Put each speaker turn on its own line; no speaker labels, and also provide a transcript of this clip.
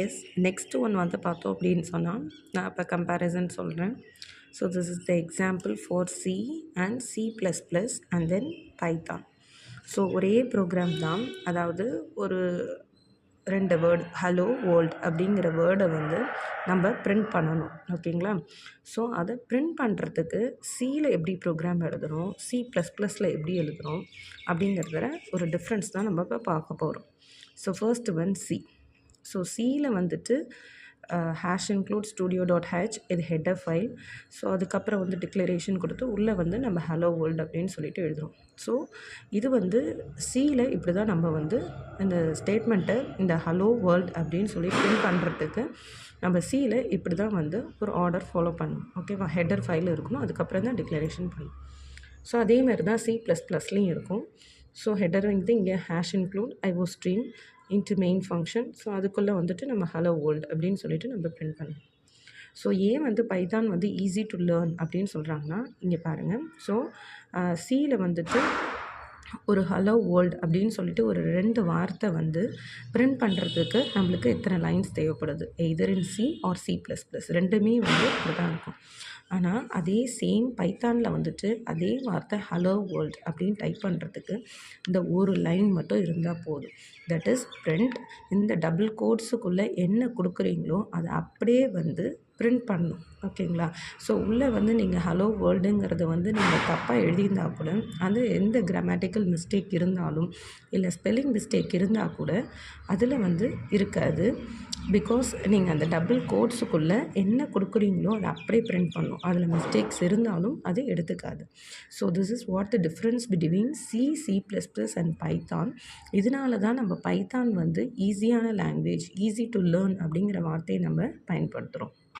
S, next one வந்து பார்த்தோம் அப்படின்னு சொன்னால் நான் இப்போ கம்பேரிசன் சொல்கிறேன். So this is the example for C and C++ and then Python. So ஒரே ப்ரோக்ராம் தான், அதாவது ஒரு 2 வேர்டு ஹலோ வேர்ல்ட் அப்படிங்கிற வேர்டை வந்து நம்ம பிரிண்ட் பண்ணணும். ஓகேங்களா? ஸோ அதை பிரிண்ட் பண்ணுறதுக்கு சியில் எப்படி ப்ரோக்ராம் எழுதுகிறோம், C++ல் எப்படி எழுதுகிறோம் அப்படிங்கிறத ஒரு டிஃப்ரென்ஸ் தான் நம்ம இப்போ பார்க்க போகிறோம். So first one C. So சியில் வந்துட்டு #include studio.h இது ஹெட்டர் ஃபைல். ஸோ அதுக்கப்புறம் வந்து டிக்ளரேஷன் கொடுத்து உள்ளே வந்து நம்ம ஹலோ வேர்ல்டு அப்படின்னு சொல்லிட்டு எழுதுகிறோம். ஸோ இது வந்து சியில் இப்படி தான் நம்ம வந்து இந்த ஸ்டேட்மெண்ட்டை இந்த ஹலோ வேர்ல்டு அப்படின்னு சொல்லி பிரிண்ட் பண்ணுறதுக்கு நம்ம சியில் இப்படி தான் வந்து ஒரு ஆர்டர் ஃபாலோ பண்ணணும். ஓகேவா? ஹெட்டர் ஃபைல் இருக்கணும், அதுக்கப்புறம் தான் டிக்ளரேஷன் பண்ணணும். ஸோ அதேமாதிரி தான் C++லையும் இருக்கும். ஸோ ஹெட்டர் வந்து இங்கே #include iostream into main function. So அதுக்குள்ளே வந்துட்டு நம்ம ஹலோ வேர்ல்டு அப்படின்னு சொல்லிட்டு நம்ம பிரிண்ட் பண்ணணும். ஸோ ஏன் வந்து பைத்தான் வந்து ஈஸி டு லேர்ன் அப்படின்னு சொல்கிறாங்கன்னா, இங்கே பாருங்கள். ஸோ சியில் வந்துட்டு ஒரு ஹலோ வேர்ல்டு அப்படின்னு சொல்லிட்டு ஒரு 2 வார்த்தை வந்து பிரிண்ட் பண்ணுறதுக்கு நம்மளுக்கு எத்தனை லைன்ஸ் தேவைப்படுது, either in C or C++, ரெண்டுமே வந்து இப்படி தான் இருக்கும். ஆனால் அதே சேம் பைத்தானில் வந்துட்டு அதே வார்த்தை ஹலோ வேர்ல்டு அப்படின்னு டைப் பண்ணுறதுக்கு இந்த ஒரு லைன் மட்டும் இருந்தால் போதும். That is print. இந்த டபுள் கோட்ஸுக்குள்ளே என்ன கொடுக்குறீங்களோ அதை அப்படியே வந்து பிரிண்ட் பண்ணணும். ஓகேங்களா? ஸோ உள்ளே வந்து நீங்கள் ஹலோ வேர்ல்டுங்கிறது வந்து நீங்கள் தப்பாக எழுதியிருந்தால் கூட, அது எந்த கிராமட்டிக்கல் மிஸ்டேக் இருந்தாலும் இல்லை ஸ்பெல்லிங் மிஸ்டேக் இருந்தால் கூட அதில் வந்து இருக்காது. பிகாஸ் நீங்கள் அந்த டபுள் கோட்ஸுக்குள்ளே என்ன கொடுக்குறீங்களோ அதை அப்படியே பிரிண்ட் பண்ணணும். அதில் மிஸ்டேக்ஸ் இருந்தாலும் அது எடுத்துக்காது. So this is what the difference between C++ and Python. இதனால தான் நம்ம பைத்தான் வந்து ஈஸியான லாங்குவேஜ், ஈஸி டு லேர்ன் அப்படிங்கிற வார்த்தையை நம்ம பயன்படுத்துகிறோம்.